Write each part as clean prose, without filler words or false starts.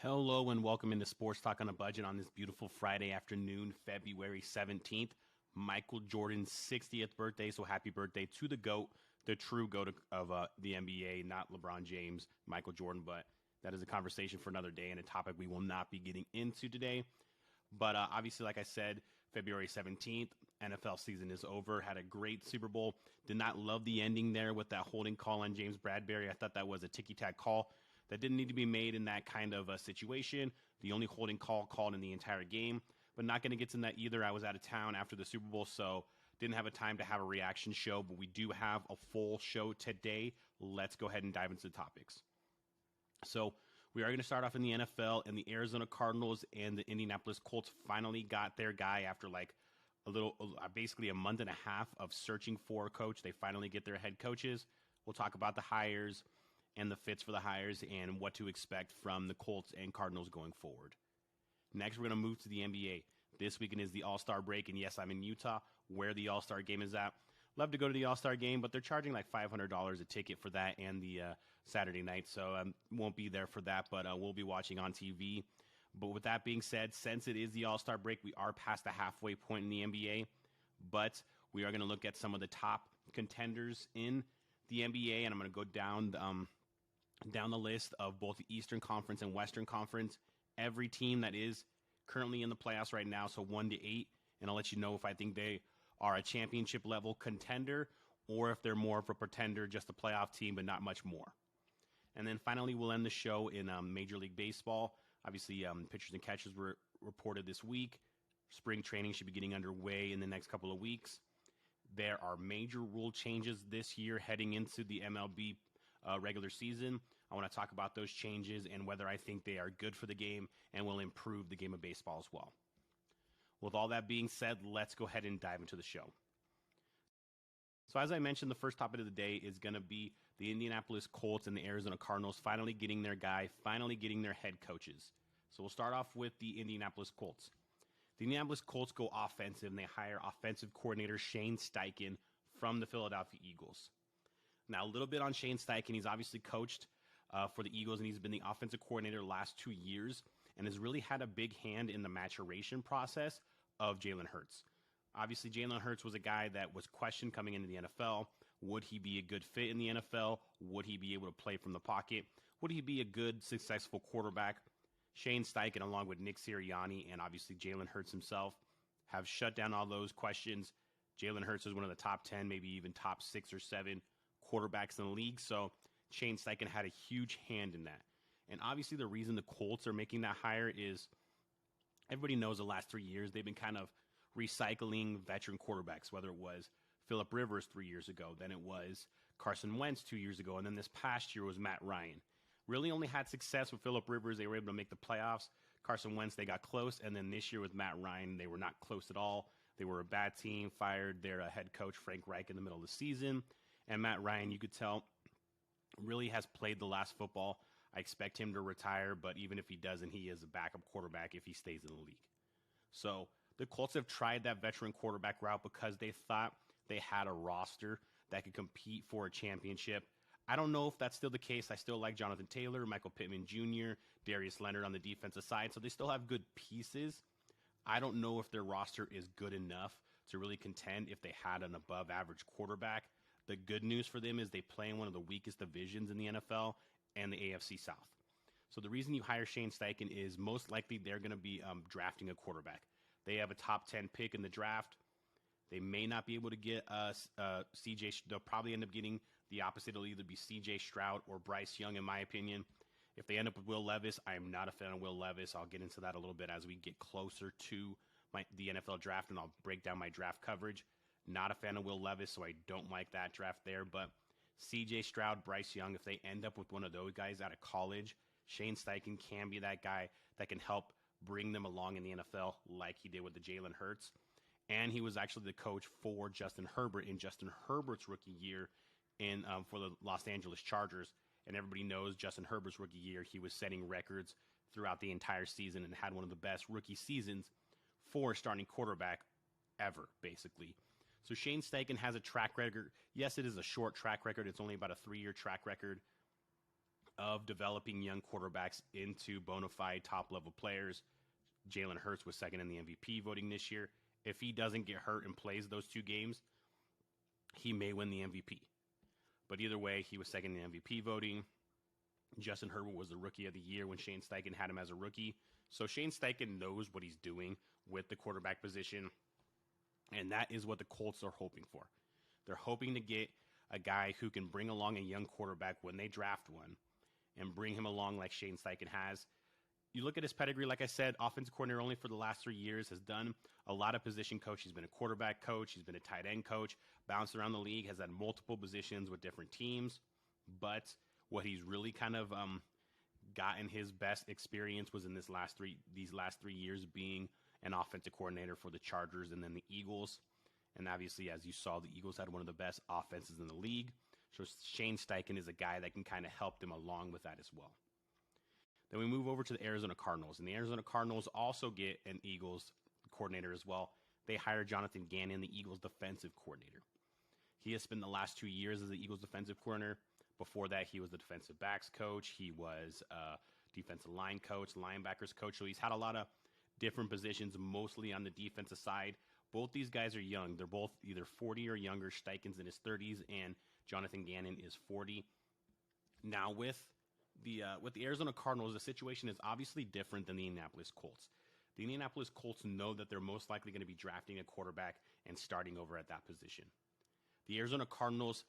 Hello and welcome into Sports Talk on a Budget on this beautiful Friday afternoon, February 17th. Michael Jordan's 60th birthday, so happy birthday to the GOAT, the true GOAT of the NBA, not LeBron James, Michael Jordan, but that is a conversation for another day and a topic we will not be getting into today. But obviously, like I said, February 17th, NFL season is over. Had a great Super Bowl. Did not love the ending there with that holding call on James Bradbury. I thought that was a ticky-tack call that didn't need to be made in that kind of a situation. The only holding call called in the entire game, but not going to get to that either. I was out of town after the Super Bowl, so didn't have a time to have a reaction show, but we do have a full show today. Let's go ahead and dive into the topics. So we are going to start off in the NFL, and the Arizona Cardinals and the Indianapolis Colts finally got their guy after basically a month and a half of searching for a coach. They finally get their head coaches. We'll talk about the hires and the fits for the hires and what to expect from the Colts and Cardinals going forward. Next, we're going to move to the NBA. This weekend is the All-Star break, and yes, I'm in Utah, where the All-Star game is at. Love to go to the All-Star game, but they're charging like $500 a ticket for that and the Saturday night, so won't be there for that, but we'll be watching on TV. But with that being said, since it is the All-Star break, we are past the halfway point in the NBA, but we are going to look at some of the top contenders in the NBA, and I'm going to go down the list of both the Eastern Conference and Western Conference. Every team that is currently in the playoffs right now, so 1 to 8, and I'll let you know if I think they are a championship level contender or if they're more of a pretender, just a playoff team, but not much more. And then finally, we'll end the show in Major League Baseball. Obviously, pitchers and catchers were reported this week. Spring training should be getting underway in the next couple of weeks. There are major rule changes this year heading into the MLB regular season. I want to talk about those changes and whether I think they are good for the game and will improve the game of baseball as well. With all that being said, let's go ahead and dive into the show. So as I mentioned, the first topic of the day is going to be the Indianapolis Colts and the Arizona Cardinals finally getting their guy, finally getting their head coaches. So we'll start off with the Indianapolis Colts. The Indianapolis Colts go offensive, and they hire offensive coordinator Shane Steichen from the Philadelphia Eagles. Now, a little bit on Shane Steichen. He's obviously coached for the Eagles, and he's been the offensive coordinator the last 2 years and has really had a big hand in the maturation process of Jalen Hurts. Obviously, Jalen Hurts was a guy that was questioned coming into the NFL. Would he be a good fit in the NFL? Would he be able to play from the pocket? Would he be a good, successful quarterback? Shane Steichen, along with Nick Sirianni and obviously Jalen Hurts himself, have shut down all those questions. Jalen Hurts is one of the top 10, maybe even top 6 or 7 quarterbacks in the league, so Shane Steichen had a huge hand in that. And obviously the reason the Colts are making that hire is everybody knows the last 3 years they've been kind of recycling veteran quarterbacks, whether it was Phillip Rivers 3 years ago, then it was Carson Wentz 2 years ago, and then this past year was Matt Ryan. Really only had success with Phillip Rivers. They were able to make the playoffs. Carson Wentz, they got close, and then this year with Matt Ryan, they were not close at all. They were a bad team, fired their head coach Frank Reich in the middle of the season, and Matt Ryan, you could tell, really has played the last football. I expect him to retire, but even if he doesn't, he is a backup quarterback if he stays in the league. So the Colts have tried that veteran quarterback route because they thought they had a roster that could compete for a championship. I don't know if that's still the case. I still like Jonathan Taylor, Michael Pittman Jr., Darius Leonard on the defensive side, so they still have good pieces. I don't know if their roster is good enough to really contend if they had an above-average quarterback. The good news for them is they play in one of the weakest divisions in the NFL and the AFC South. So the reason you hire Shane Steichen is most likely they're going to be drafting a quarterback. They have a top 10 pick in the draft. They may not be able to get CJ. They'll probably end up getting the opposite. It'll either be CJ Stroud or Bryce Young, in my opinion. If they end up with Will Levis, I am not a fan of Will Levis. I'll get into that a little bit as we get closer to the NFL draft, and I'll break down my draft coverage. Not a fan of Will Levis, so I don't like that draft there. But CJ Stroud, Bryce Young, if they end up with one of those guys out of college, Shane Steichen can be that guy that can help bring them along in the NFL like he did with the Jalen Hurts. And he was actually the coach for Justin Herbert in Justin Herbert's rookie year for the Los Angeles Chargers. And everybody knows Justin Herbert's rookie year, he was setting records throughout the entire season and had one of the best rookie seasons for a starting quarterback ever, basically. So Shane Steichen has a track record. Yes, it is a short track record. It's only about a 3-year track record of developing young quarterbacks into bona fide top-level players. Jalen Hurts was second in the MVP voting this year. If he doesn't get hurt and plays those 2 games, he may win the MVP. But either way, he was second in the MVP voting. Justin Herbert was the Rookie of the Year when Shane Steichen had him as a rookie. So Shane Steichen knows what he's doing with the quarterback position, and that is what the Colts are hoping for. They're hoping to get a guy who can bring along a young quarterback when they draft one and bring him along like Shane Steichen has. You look at his pedigree, like I said, offensive coordinator only for the last 3 years, has done a lot of position coach. He's been a quarterback coach. He's been a tight end coach, bounced around the league, has had multiple positions with different teams. But what he's really kind of gotten his best experience was in these last 3 years being an offensive coordinator for the Chargers and then the Eagles. And obviously, as you saw, the Eagles had one of the best offenses in the league. So Shane Steichen is a guy that can kind of help them along with that as well. Then we move over to the Arizona Cardinals. And the Arizona Cardinals also get an Eagles coordinator as well. They hired Jonathan Gannon, the Eagles defensive coordinator. He has spent the last 2 years as the Eagles defensive coordinator. Before that, he was the defensive backs coach. He was defensive line coach, linebackers coach. So he's had a lot of different positions, mostly on the defensive side. Both these guys are young. They're both either 40 or younger. Steichen's in his 30s, and Jonathan Gannon is 40. Now, with the Arizona Cardinals, the situation is obviously different than the Indianapolis Colts. The Indianapolis Colts know that they're most likely going to be drafting a quarterback and starting over at that position. The Arizona Cardinals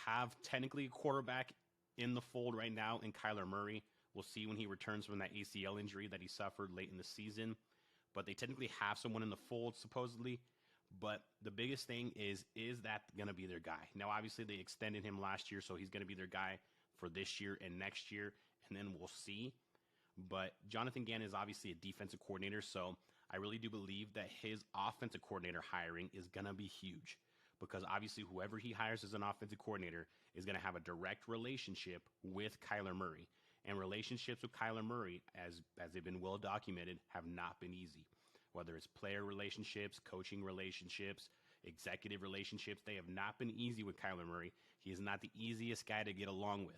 have technically a quarterback in the fold right now in Kyler Murray. We'll see when he returns from that ACL injury that he suffered late in the season. But they technically have someone in the fold, supposedly. But the biggest thing is that going to be their guy? Now, obviously, they extended him last year, so he's going to be their guy for this year and next year, and then we'll see. But Jonathan Gannon is obviously a defensive coordinator, so I really do believe that his offensive coordinator hiring is going to be huge, because obviously whoever he hires as an offensive coordinator is going to have a direct relationship with Kyler Murray. And relationships with Kyler Murray, as they've been well documented, have not been easy. Whether it's player relationships, coaching relationships, executive relationships, they have not been easy with Kyler Murray. He is not the easiest guy to get along with.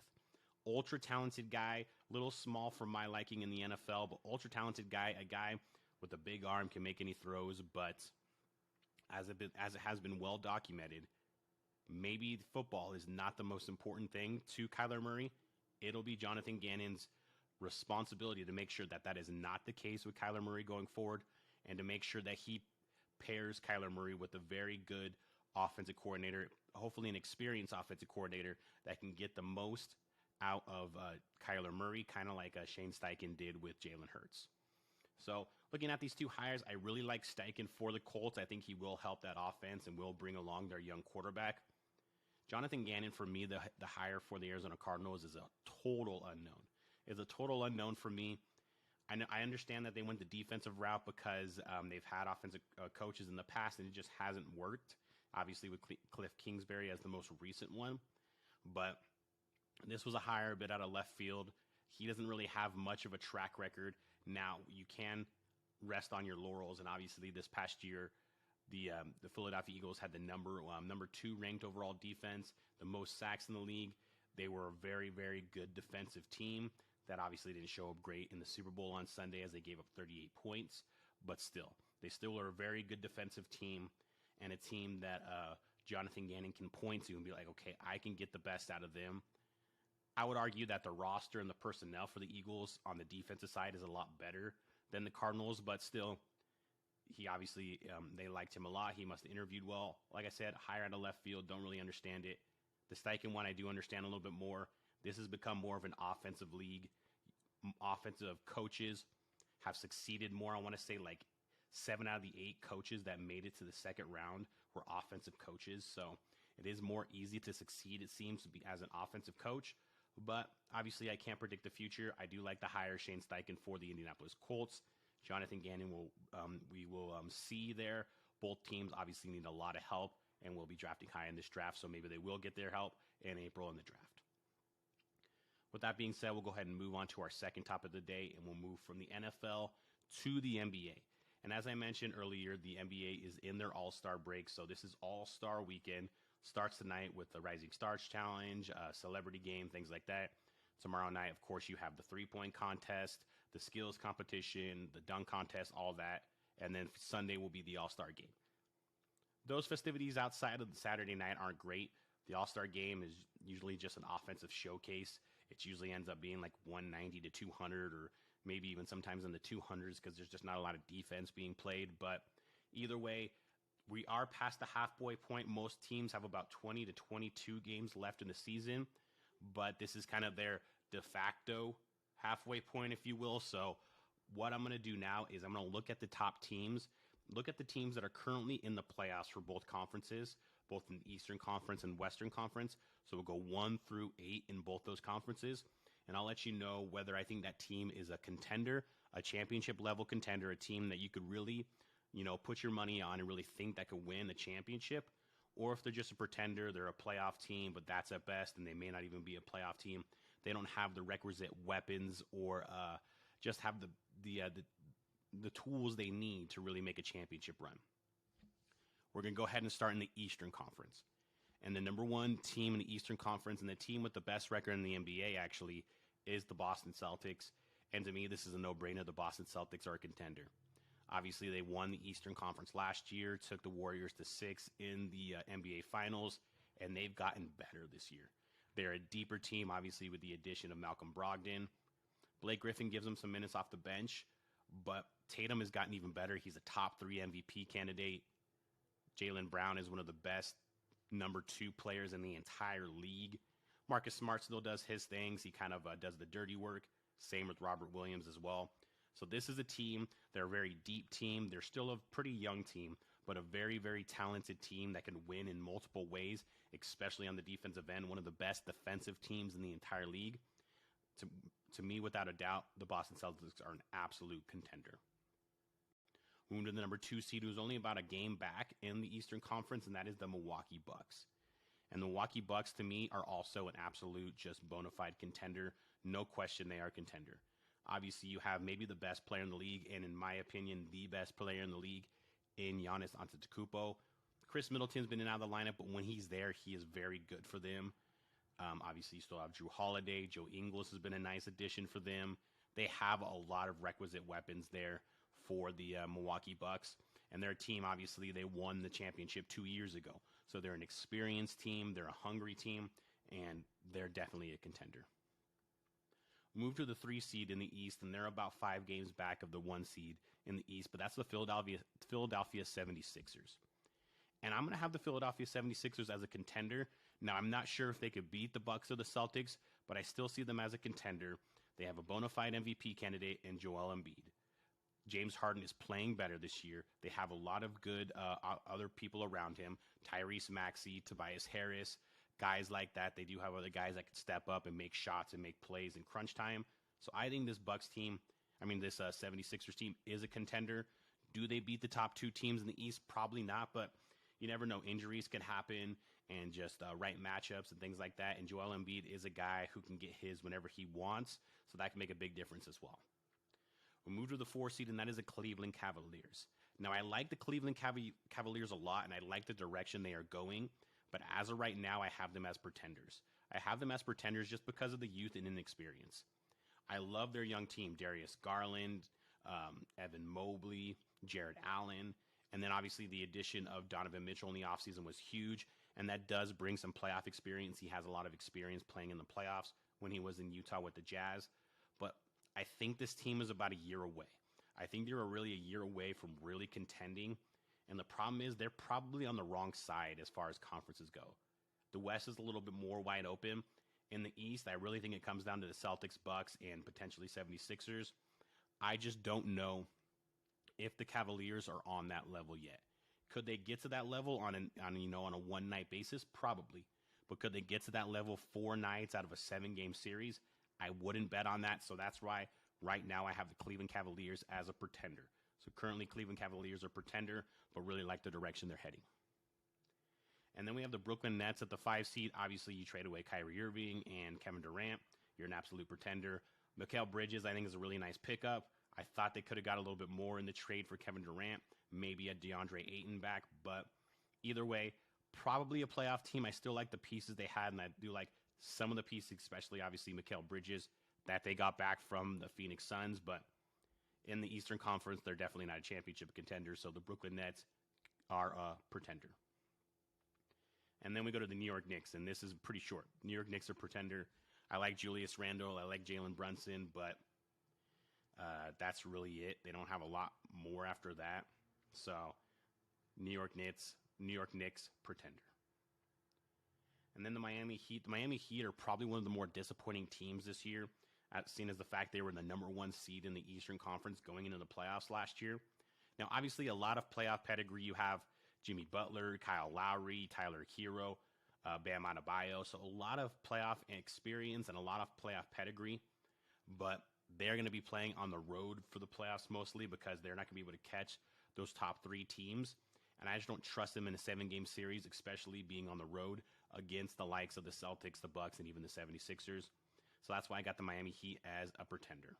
Ultra talented guy, little small for my liking in the NFL, but ultra talented guy, a guy with a big arm, can make any throws, but as it has been well documented, maybe football is not the most important thing to Kyler Murray. It'll be Jonathan Gannon's responsibility to make sure that that is not the case with Kyler Murray going forward, and to make sure that he pairs Kyler Murray with a very good offensive coordinator, hopefully an experienced offensive coordinator that can get the most out of Kyler Murray, kind of like Shane Steichen did with Jalen Hurts. So looking at these two hires, I really like Steichen for the Colts. I think he will help that offense and will bring along their young quarterback. Jonathan Gannon, for me, the hire for the Arizona Cardinals is a total unknown. It's a total unknown for me. I understand that they went the defensive route because they've had offensive coaches in the past, and it just hasn't worked. Obviously, with Cliff Kingsbury as the most recent one. But this was a hire a bit out of left field. He doesn't really have much of a track record. Now, you can rest on your laurels, and obviously this past year, the Philadelphia Eagles had the number 2 ranked overall defense, the most sacks in the league. They were a very, very good defensive team that obviously didn't show up great in the Super Bowl on Sunday as they gave up 38 points. But still, they still are a very good defensive team, and a team that Jonathan Gannon can point to and be like, okay, I can get the best out of them. I would argue that the roster and the personnel for the Eagles on the defensive side is a lot better than the Cardinals, but still, he obviously, they liked him a lot. He must have interviewed well. Like I said, higher out of left field, don't really understand it. The Steichen one, I do understand a little bit more. This has become more of an offensive league. Offensive coaches have succeeded more. I want to say like 7 out of the 8 coaches that made it to the second round were offensive coaches. So it is more easy to succeed, it seems, to be as an offensive coach. But obviously, I can't predict the future. I do like to hire Shane Steichen for the Indianapolis Colts. Jonathan Gannon we will see there. Both teams obviously need a lot of help, and will be drafting high in this draft, so maybe they will get their help in April in the draft. With that being said, we'll go ahead and move on to our second topic of the day, and we'll move from the NFL to the NBA. And as I mentioned earlier, the NBA is in their All-Star break, so this is All-Star weekend. Starts tonight with the Rising Stars Challenge, Celebrity Game, things like that. Tomorrow night, of course, you have the three-point contest, the skills competition, the dunk contest, all that. And then Sunday will be the All-Star game. Those festivities outside of the Saturday night aren't great. The All-Star game is usually just an offensive showcase. It usually ends up being like 190 to 200, or maybe even sometimes in the 200s because there's just not a lot of defense being played. But either way, we are past the halfway point. Most teams have about 20 to 22 games left in the season, but this is kind of their de facto halfway point, if you will. So what I'm going to do now is I'm going to look at the top teams, look at the teams that are currently in the playoffs for both conferences, both in the Eastern Conference and Western Conference. So we'll go 1 through 8 in both those conferences, and I'll let you know whether I think that team is a contender, a championship level contender, a team that you could really, put your money on and really think that could win the championship, or if they're just a pretender, they're a playoff team, but that's at best, and they may not even be a playoff team. They don't have the requisite weapons or just have the tools they need to really make a championship run. We're going to go ahead and start in the Eastern Conference. And the number one team in the Eastern Conference, and the team with the best record in the NBA actually, is the Boston Celtics. And to me, this is a no-brainer. The Boston Celtics are a contender. Obviously, they won the Eastern Conference last year, took the Warriors to 6 in the NBA Finals, and they've gotten better this year. They're a deeper team, obviously, with the addition of Malcolm Brogdon. Blake Griffin gives them some minutes off the bench, but Tatum has gotten even better. He's a top 3 MVP candidate. Jaylen Brown is one of the best number 2 players in the entire league. Marcus Smart still does his things. He kind of does the dirty work. Same with Robert Williams as well. So this is a team. They're a very deep team. They're still a pretty young team, but a very, very talented team that can win in multiple ways, especially on the defensive end. One of the best defensive teams in the entire league. To me, without a doubt, the Boston Celtics are an absolute contender. Moving to the number 2 seed, who's only about a game back in the Eastern Conference, and that is the Milwaukee Bucks. And the Milwaukee Bucks, to me, are also an absolute just bona fide contender. No question they are a contender. Obviously, you have maybe the best player in the league, and in my opinion, the best player in the league in Giannis Antetokounmpo. Chris Middleton's been in and out of the lineup, but when he's there, he is very good for them. Obviously, you still have Drew Holiday. Joe Ingles has been a nice addition for them. They have a lot of requisite weapons there for the Milwaukee Bucks. And their team, obviously, they won the championship 2 years ago. So they're an experienced team. They're a hungry team. And they're definitely a contender. Move to the 3 seed in the East, and they're about 5 games back of the 1 seed in the East. But that's the Philadelphia 76ers. And I'm going to have the Philadelphia 76ers as a contender. Now, I'm not sure if they could beat the Bucks or the Celtics, but I still see them as a contender. They have a bona fide MVP candidate in Joel Embiid. James Harden is playing better this year. They have a lot of good other people around him. Tyrese Maxey, Tobias Harris, guys like that. They do have other guys that can step up and make shots and make plays in crunch time. So I think this 76ers team is a contender. Do they beat the top 2 teams in the East? Probably not, but you never know. Injuries can happen and just right matchups and things like that. And Joel Embiid is a guy who can get his whenever he wants, so that can make a big difference as well. We move to the 4 seed, and that is the Cleveland Cavaliers. Now, I like the Cleveland Cavaliers a lot, and I like the direction they are going. But as of right now, I have them as pretenders. I have them as pretenders just because of the youth and inexperience. I love their young team, Darius Garland, Evan Mobley, Jared Allen, and then obviously the addition of Donovan Mitchell in the offseason was huge, and that does bring some playoff experience. He has a lot of experience playing in the playoffs when he was in Utah with the Jazz. But I think this team is about a year away. I think they're really a year away from really contending. And the problem is they're probably on the wrong side as far as conferences go. The West is a little bit more wide open. In the East, I really think it comes down to the Celtics, Bucks, and potentially 76ers. I just don't know if the Cavaliers are on that level yet. Could they get to that level on a one-night basis? Probably. But could they get to that level 4 nights out of a 7-game series? I wouldn't bet on that. So that's why right now I have the Cleveland Cavaliers as a pretender. So currently Cleveland Cavaliers are pretender, but really like the direction they're heading. And then we have the Brooklyn Nets at the 5 seed. Obviously, you trade away Kyrie Irving and Kevin Durant. You're an absolute pretender. Mikal Bridges, I think, is a really nice pickup. I thought they could have got a little bit more in the trade for Kevin Durant, maybe a DeAndre Ayton back. But either way, probably a playoff team. I still like the pieces they had, and I do like some of the pieces, especially obviously Mikal Bridges that they got back from the Phoenix Suns. But in the Eastern Conference, they're definitely not a championship contender. So the Brooklyn Nets are a pretender. And then we go to the New York Knicks, and this is pretty short. New York Knicks are pretender. I like Julius Randle. I like Jalen Brunson, but that's really it. They don't have a lot more after that. So New York Knicks, pretender. And then the Miami Heat. The Miami Heat are probably one of the more disappointing teams this year, seen as the fact they were the number 1 seed in the Eastern Conference going into the playoffs last year. Now, obviously, a lot of playoff pedigree. You have Jimmy Butler, Kyle Lowry, Tyler Hero, Bam Adebayo. So a lot of playoff experience and a lot of playoff pedigree. But they're going to be playing on the road for the playoffs mostly because they're not going to be able to catch those top 3 teams. And I just don't trust them in a 7-game series, especially being on the road against the likes of the Celtics, the Bucks, and even the 76ers. So that's why I got the Miami Heat as a pretender.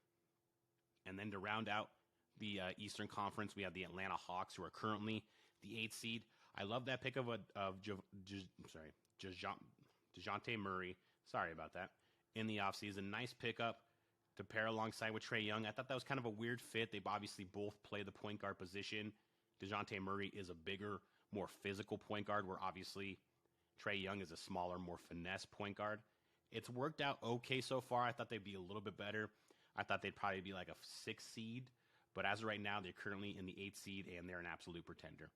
And then to round out the Eastern Conference, we have the Atlanta Hawks, who are currently the 8th seed. I love that pick of DeJounte Murray. Sorry about that. In the offseason, nice pickup to pair alongside with Trae Young. I thought that was kind of a weird fit. They've obviously both play the point guard position. DeJounte Murray is a bigger, more physical point guard, where obviously Trae Young is a smaller, more finesse point guard. It's worked out okay so far. I thought they'd be a little bit better. I thought they'd probably be like a 6th seed. But as of right now, they're currently in the 8th seed, and they're an absolute pretender.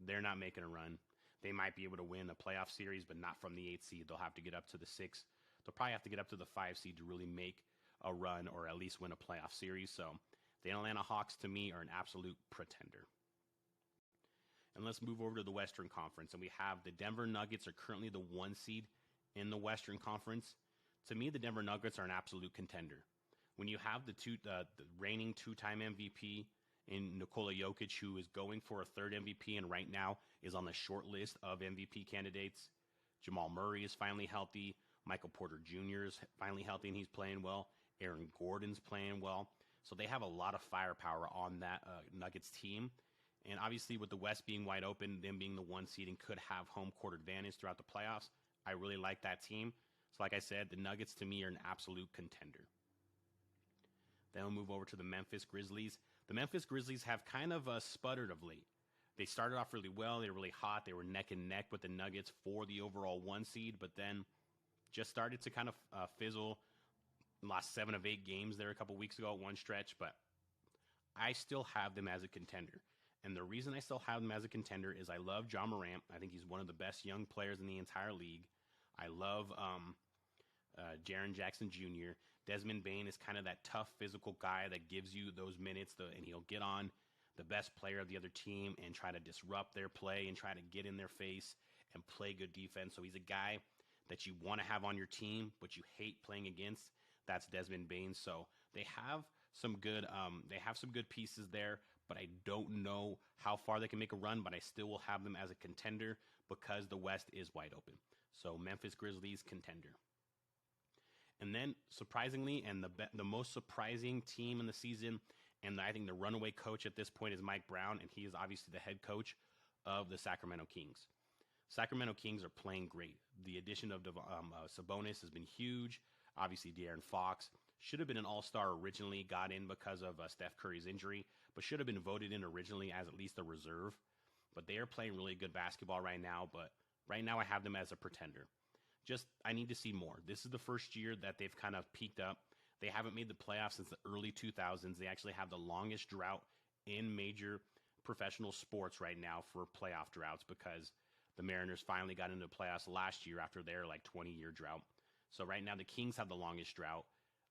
They're not making a run. They might be able to win a playoff series, but not from the 8th seed. They'll have to get up to the 6th. They'll probably have to get up to the 5 seed to really make a run or at least win a playoff series. So the Atlanta Hawks, to me, are an absolute pretender. And let's move over to the Western Conference. And we have the Denver Nuggets are currently the 1 seed in the Western Conference. To me, the Denver Nuggets are an absolute contender. When you have the reigning 2-time MVP in Nikola Jokic, who is going for a 3rd MVP and right now is on the short list of MVP candidates. Jamal Murray is finally healthy. Michael Porter Jr. is finally healthy and he's playing well. Aaron Gordon's playing well. So they have a lot of firepower on that Nuggets team. And obviously with the West being wide open, them being the 1 seed and could have home court advantage throughout the playoffs, I really like that team. So like I said, the Nuggets to me are an absolute contender. Then we'll move over to the Memphis Grizzlies. The Memphis Grizzlies have kind of sputtered of late. They started off really well. They were really hot. They were neck and neck with the Nuggets for the overall 1 seed, but then just started to kind of fizzle. Lost 7 of 8 games there a couple weeks ago at one stretch, but I still have them as a contender. And the reason I still have them as a contender is I love Ja Morant. I think he's one of the best young players in the entire league. I love Jaren Jackson Jr. Desmond Bane is kind of that tough physical guy that gives you those minutes, and he'll get on the best player of the other team and try to disrupt their play and try to get in their face and play good defense. So he's a guy that you want to have on your team, but you hate playing against. That's Desmond Bane. So they have some good pieces there, but I don't know how far they can make a run, but I still will have them as a contender because the West is wide open. So Memphis Grizzlies, contender. And then, surprisingly, and the most surprising team in the season, and I think the runaway coach at this point is Mike Brown, and he is obviously the head coach of the Sacramento Kings. Sacramento Kings are playing great. The addition of Sabonis has been huge. Obviously, De'Aaron Fox should have been an all-star originally, got in because of Steph Curry's injury, but should have been voted in originally as at least a reserve. But they are playing really good basketball right now, but right now I have them as a pretender. I need to see more. This is the first year that they've kind of peaked up. They haven't made the playoffs since the early 2000s. They actually have the longest drought in major professional sports right now for playoff droughts because the Mariners finally got into the playoffs last year after their 20-year drought. So right now the Kings have the longest drought.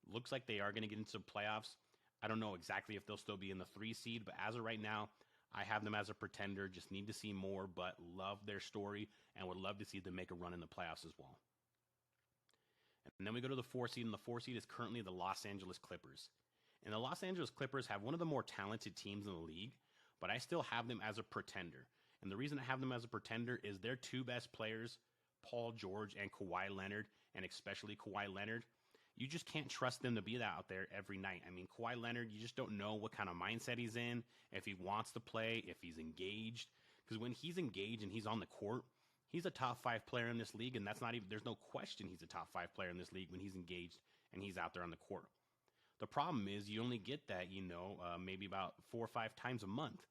Looks like they are going to get into the playoffs. I don't know exactly if they'll still be in the 3 seed, but as of right now, I have them as a pretender. Just need to see more, but love their story and would love to see them make a run in the playoffs as well. And then we go to the 4 seed, and the 4 seed is currently the Los Angeles Clippers. And the Los Angeles Clippers have one of the more talented teams in the league, but I still have them as a pretender. And the reason I have them as a pretender is their 2 best players, Paul George and Kawhi Leonard, and especially Kawhi Leonard, you just can't trust them to be out there every night. I mean, Kawhi Leonard, you just don't know what kind of mindset he's in, if he wants to play, if he's engaged. Because when he's engaged and he's on the court, He's a top 5 player in this league, and that's not even, there's no question he's a top 5 player in this league when he's engaged and he's out there on the court. The problem is you only get that, maybe about 4 or 5 times a month.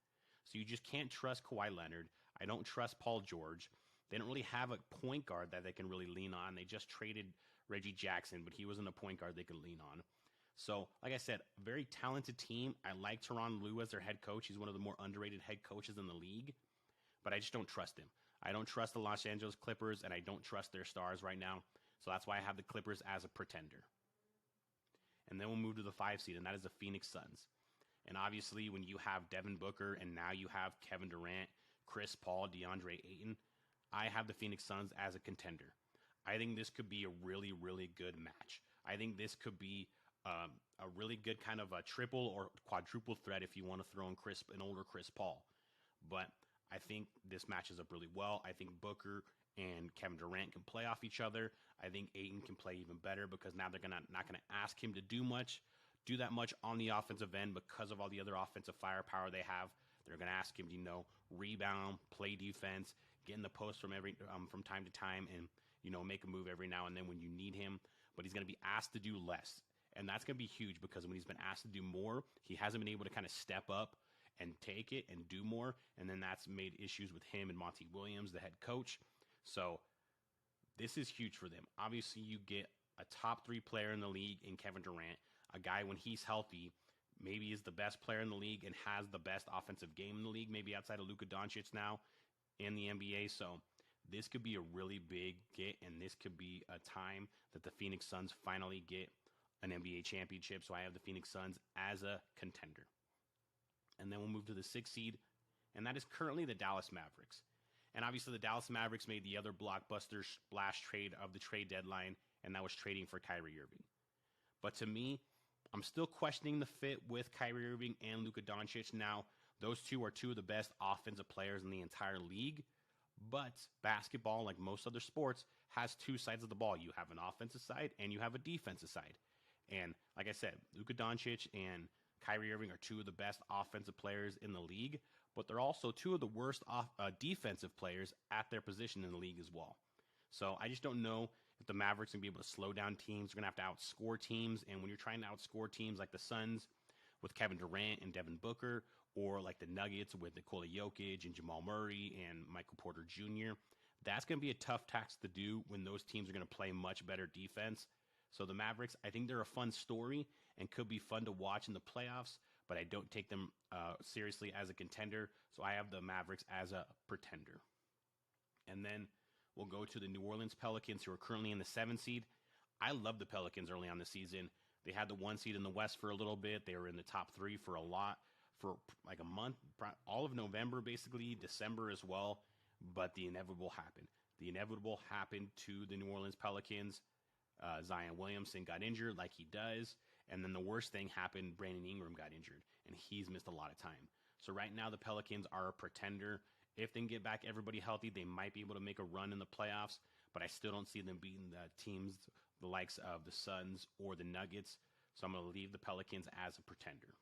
So you just can't trust Kawhi Leonard. I don't trust Paul George. They don't really have a point guard that they can really lean on. They just traded Reggie Jackson, but he wasn't a point guard they could lean on. So, like I said, a very talented team. I like Tyronn Lue as their head coach. He's one of the more underrated head coaches in the league, but I just don't trust him. I don't trust the Los Angeles Clippers, and I don't trust their stars right now. So that's why I have the Clippers as a pretender. And then we'll move to the 5 seed, and that is the Phoenix Suns. And obviously, when you have Devin Booker and now you have Kevin Durant, Chris Paul, DeAndre Ayton, I have the Phoenix Suns as a contender. I think this could be a really, really good match. I think this could be a really good kind of a triple or quadruple threat if you want to throw in an older Chris Paul. But I think this matches up really well. I think Booker and Kevin Durant can play off each other. I think Ayton can play even better because now they're not gonna ask him to do that much on the offensive end because of all the other offensive firepower they have. They're gonna ask him to rebound, play defense, get in the post from time to time, and make a move every now and then when you need him. But he's gonna be asked to do less, and that's gonna be huge because when he's been asked to do more, he hasn't been able to kind of step up and take it and do more, and then that's made issues with him and Monty Williams, the head coach. So this is huge for them. Obviously, you get a top 3 player in the league in Kevin Durant, a guy when he's healthy, maybe is the best player in the league and has the best offensive game in the league, maybe outside of Luka Doncic now in the NBA. So this could be a really big get, and this could be a time that the Phoenix Suns finally get an NBA championship. So I have the Phoenix Suns as a contender. And then we'll move to the 6th seed, and that is currently the Dallas Mavericks. And obviously the Dallas Mavericks made the other blockbuster splash trade of the trade deadline, and that was trading for Kyrie Irving. But to me, I'm still questioning the fit with Kyrie Irving and Luka Doncic. Now, those two are two of the best offensive players in the entire league, but basketball, like most other sports, has 2 sides of the ball. You have an offensive side and you have a defensive side. And like I said, Luka Doncic and Kyrie Irving are 2 of the best offensive players in the league, but they're also 2 of the worst defensive players at their position in the league as well. So I just don't know if the Mavericks can be able to slow down teams. They're going to have to outscore teams, and when you're trying to outscore teams like the Suns with Kevin Durant and Devin Booker, or like the Nuggets with Nikola Jokic and Jamal Murray and Michael Porter Jr., that's going to be a tough task to do when those teams are going to play much better defense. So the Mavericks, I think they're a fun story and could be fun to watch in the playoffs, but I don't take them seriously as a contender. So I have the Mavericks as a pretender. And then we'll go to the New Orleans Pelicans, who are currently in the 7th seed. I love the Pelicans early on the season. They had the 1 seed in the West for a little bit. They were in the top 3 for like a month, all of November, basically, December as well. But the inevitable happened. The inevitable happened to the New Orleans Pelicans. Zion Williamson got injured like he does. And then the worst thing happened, Brandon Ingram got injured. And he's missed a lot of time. So right now the Pelicans are a pretender. If they can get back everybody healthy, they might be able to make a run in the playoffs. But I still don't see them beating the teams, the likes of the Suns or the Nuggets. So I'm going to leave the Pelicans as a pretender.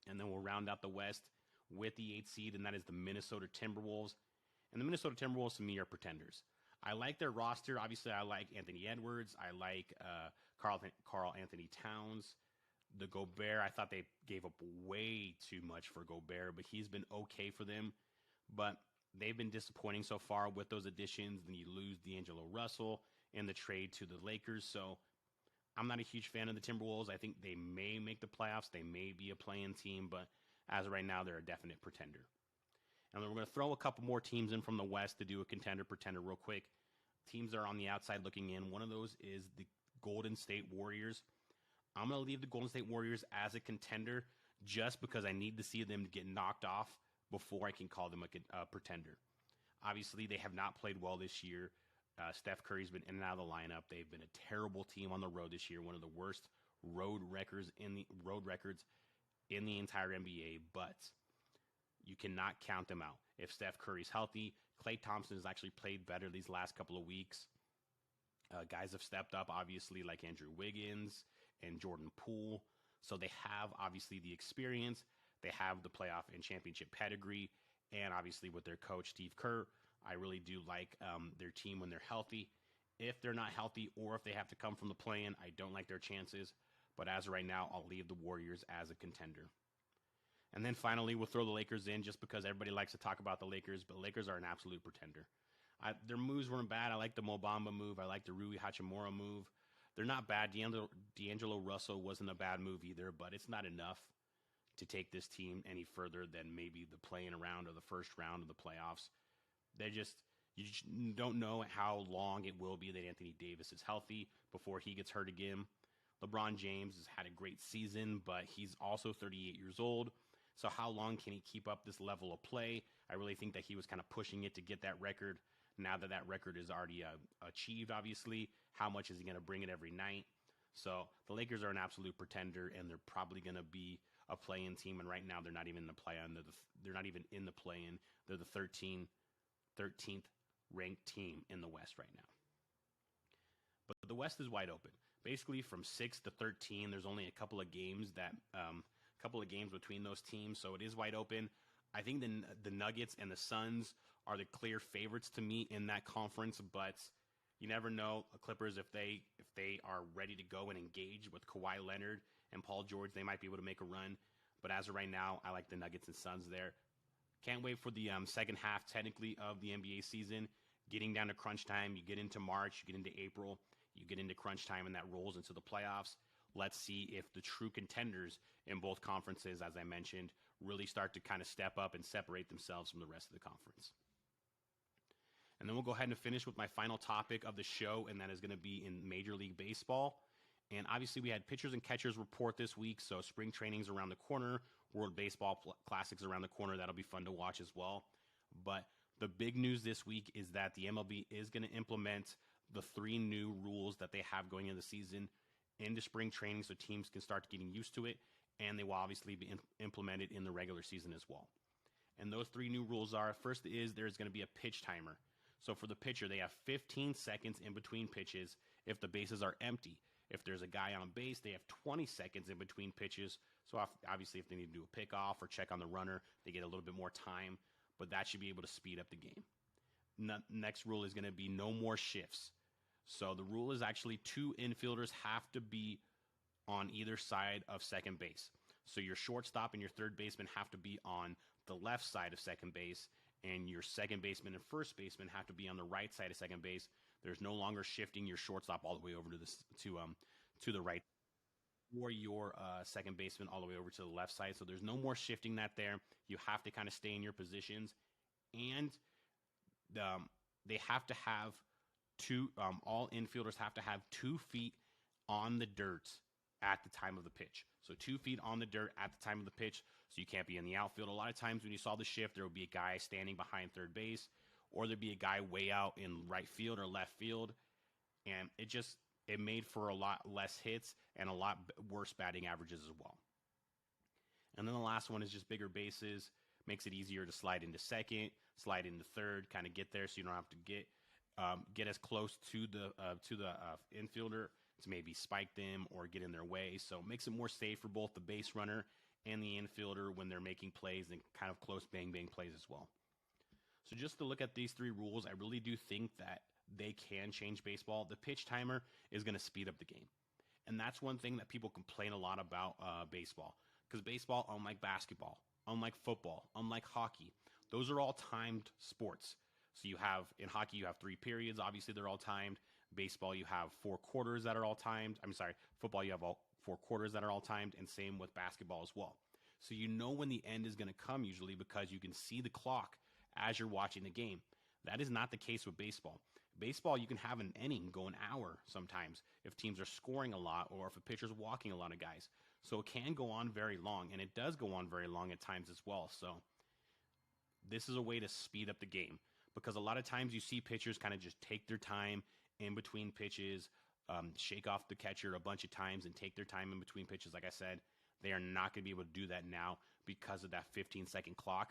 And then we'll round out the West with the 8th seed, and that is the Minnesota Timberwolves. And the Minnesota Timberwolves, to me, are pretenders. I like their roster. Obviously, I like Anthony Edwards. I like Karl Anthony Towns. The Gobert, I thought they gave up way too much for Gobert, but he's been okay for them. But they've been disappointing so far with those additions. Then you lose D'Angelo Russell in the trade to the Lakers. So I'm not a huge fan of the Timberwolves. I think they may make the playoffs. They may be a play-in team, but as of right now, they're a definite pretender. And then we're going to throw a couple more teams in from the West to do a contender-pretender real quick. Teams that are on the outside looking in. One of those is the Golden State Warriors. I'm going to leave the Golden State Warriors as a contender just because I need to see them get knocked off before I can call them a pretender. Obviously, they have not played well this year. Steph Curry's been in and out of the lineup. They've been a terrible team on the road this year, one of the worst road records in the entire NBA, but you cannot count them out. If Steph Curry's healthy, Klay Thompson has actually played better these last couple of weeks. Guys have stepped up, obviously, like Andrew Wiggins and Jordan Poole. So they have, obviously, the experience. They have the playoff and championship pedigree. And, obviously, with their coach, Steve Kerr, I really do like their team when they're healthy. If they're not healthy or if they have to come from the play-in, I don't like their chances. But as of right now, I'll leave the Warriors as a contender. And then finally, we'll throw the Lakers in just because everybody likes to talk about the Lakers, but Lakers are an absolute pretender. Their moves weren't bad. I like the Mo Bamba move. I like the Rui Hachimura move. They're not bad. D'Angelo Russell wasn't a bad move either, but it's not enough to take this team any further than maybe the play-in round or the first round of the playoffs. You just don't know how long it will be that Anthony Davis is healthy before he gets hurt again. LeBron James has had a great season, but he's also 38 years old. So how long can he keep up this level of play? I really think that he was kind of pushing it to get that record. Now that record is already achieved, obviously, how much is he going to bring it every night? So the Lakers are an absolute pretender, and they're probably going to be a play-in team. And right now, they're not even in the play-in. They're not even in the play-in. They're the 13th ranked team in the West right now. But the West is wide open. Basically, from 6 to 13, there's only a couple of games between those teams, so it is wide open. I think the Nuggets and the Suns are the clear favorites to me in that conference, but you never know. The Clippers, if they are ready to go and engage with Kawhi Leonard and Paul George, they might be able to make a run. But as of right now, I like the Nuggets and Suns there. Can't wait for the second half, technically, of the NBA season. Getting down to crunch time, you get into March, you get into April, you get into crunch time, and that rolls into the playoffs. Let's see if the true contenders in both conferences, as I mentioned, really start to kind of step up and separate themselves from the rest of the conference. And then we'll go ahead and finish with my final topic of the show, and that is going to be in Major League Baseball. And obviously, we had pitchers and catchers report this week, so spring training's around the corner, World Baseball Classic's around the corner. That'll be fun to watch as well. But the big news this week is that the MLB is going to implement the 3 new rules that they have going into the season into spring training so teams can start getting used to it, and they will obviously be implemented in the regular season as well. And those 3 new rules are, first is there's going to be a pitch timer. So for the pitcher, they have 15 seconds in between pitches if the bases are empty. If there's a guy on base, they have 20 seconds in between pitches. So obviously if they need to do a pickoff or check on the runner, they get a little bit more time, but that should be able to speed up the game. Next rule is going to be no more shifts. So the rule is actually 2 infielders have to be on either side of second base. So your shortstop and your third baseman have to be on the left side of second base, and your second baseman and first baseman have to be on the right side of second base. There's no longer shifting your shortstop all the way over to the right, or your second baseman all the way over to the left side. So there's no more shifting that there. You have to kind of stay in your positions, and they have to have all infielders have to have 2 feet on the dirt at the time of the pitch. So 2 feet on the dirt at the time of the pitch, so you can't be in the outfield. A lot of times when you saw the shift, there would be a guy standing behind third base, or there'd be a guy way out in right field or left field, and it made for a lot less hits and a lot worse batting averages as well. And then the last one is just bigger bases, makes it easier to slide into second, slide into third, kind of get there so you don't have to get as close to the infielder to maybe spike them or get in their way. So it makes it more safe for both the base runner and the infielder when they're making plays, and kind of close bang-bang plays as well. So just to look at these 3 rules, I really do think that they can change baseball. The pitch timer is going to speed up the game. And that's one thing that people complain a lot about baseball. Because baseball, unlike basketball, unlike football, unlike hockey, those are all timed sports. So in hockey, you have 3 periods. Obviously, they're all timed. Baseball, you have 4 quarters that are all timed. Football, you have all 4 quarters that are all timed, and same with basketball as well. So you know when the end is going to come usually because you can see the clock as you're watching the game. That is not the case with baseball. Baseball, you can have an inning go an hour sometimes if teams are scoring a lot or if a pitcher's walking a lot of guys. So it can go on very long, and it does go on very long at times as well. So this is a way to speed up the game, because a lot of times you see pitchers kind of just take their time in between pitches, shake off the catcher a bunch of times and take their time in between pitches. Like I said, they are not going to be able to do that now because of that 15-second clock.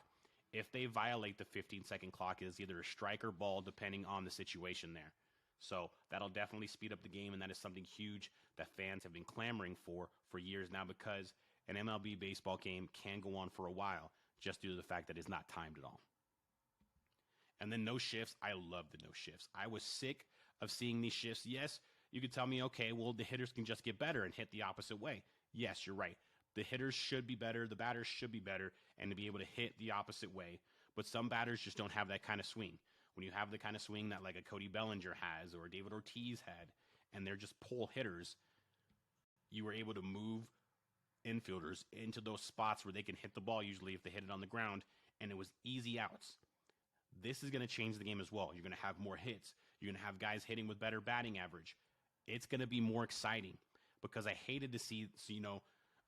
If they violate the 15-second clock, it is either a strike or ball, depending on the situation there. So that'll definitely speed up the game, and that is something huge that fans have been clamoring for years now, because an MLB baseball game can go on for a while just due to the fact that it's not timed at all. And then no shifts. I love the no shifts. I was sick of seeing these shifts. Yes, you could tell me, okay, well, the hitters can just get better and hit the opposite way. Yes, you're right. The hitters should be better. The batters should be better and to be able to hit the opposite way. But some batters just don't have that kind of swing. When you have the kind of swing that like a Cody Bellinger has or David Ortiz had, and they're just pull hitters, you were able to move infielders into those spots where they can hit the ball, usually if they hit it on the ground, and it was easy outs. This is going to change the game as well. You're going to have more hits. You're going to have guys hitting with better batting average. It's going to be more exciting because I hated to see,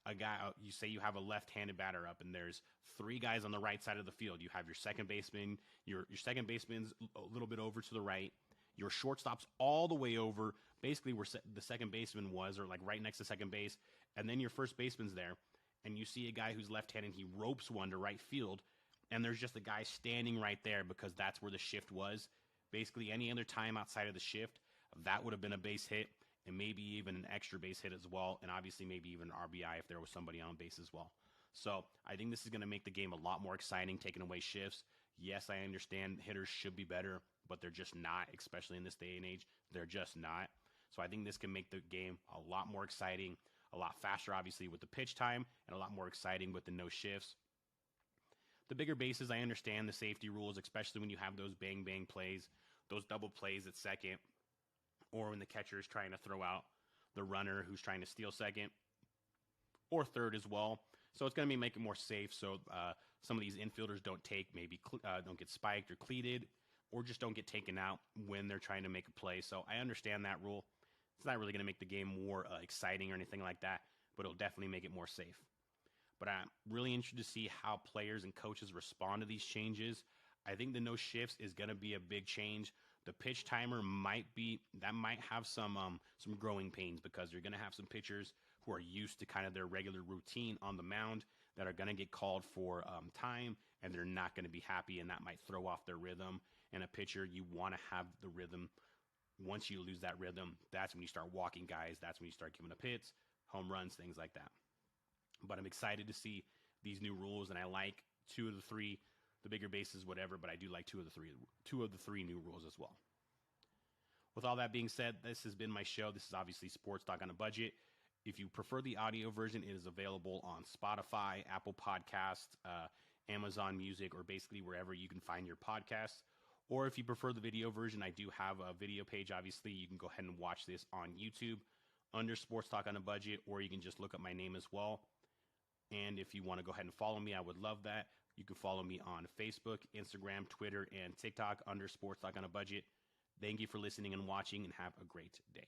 a guy, you say you have a left-handed batter up and there's three guys on the right side of the field. You have your second baseman, your second baseman's a little bit over to the right. Your shortstop's all the way over, basically where the second baseman was, or like right next to second base. And then your first baseman's there, and you see a guy who's left-handed, he ropes one to right field, and there's just a guy standing right there because that's where the shift was. Basically, any other time outside of the shift, that would have been a base hit, and maybe even an extra base hit as well, and obviously maybe even an RBI if there was somebody on base as well. So I think this is going to make the game a lot more exciting, taking away shifts. Yes, I understand hitters should be better, but they're just not, especially in this day and age. They're just not. So I think this can make the game a lot more exciting, a lot faster, obviously, with the pitch time, and a lot more exciting with the no shifts. The bigger bases, I understand the safety rules, especially when you have those bang-bang plays, those double plays at second, or when the catcher is trying to throw out the runner who's trying to steal second or third as well. So it's going to be make it more safe so some of these infielders don't don't get spiked or cleated or just don't get taken out when they're trying to make a play. So I understand that rule. It's not really going to make the game more exciting or anything like that, but it'll definitely make it more safe. But I'm really interested to see how players and coaches respond to these changes. I think the no shifts is going to be a big change. The pitch timer might have some growing pains because you're going to have some pitchers who are used to kind of their regular routine on the mound that are going to get called for time, and they're not going to be happy, and that might throw off their rhythm. And a pitcher, you want to have the rhythm. Once you lose that rhythm, that's when you start walking guys. That's when you start giving up hits, home runs, things like that. But I'm excited to see these new rules, and I like two of the three, the bigger bases, whatever, but I do like two of the three new rules as well. With all that being said, this has been my show. This is obviously Sports Talk on a Budget. If you prefer the audio version, it is available on Spotify, Apple Podcasts, Amazon Music, or basically wherever you can find your podcasts. Or if you prefer the video version, I do have a video page. Obviously, you can go ahead and watch this on YouTube under Sports Talk on a Budget, or you can just look up my name as well. And if you want to go ahead and follow me, I would love that. You can follow me on Facebook, Instagram, Twitter, and TikTok under Sports Talk on a Budget. Thank you for listening and watching, and have a great day.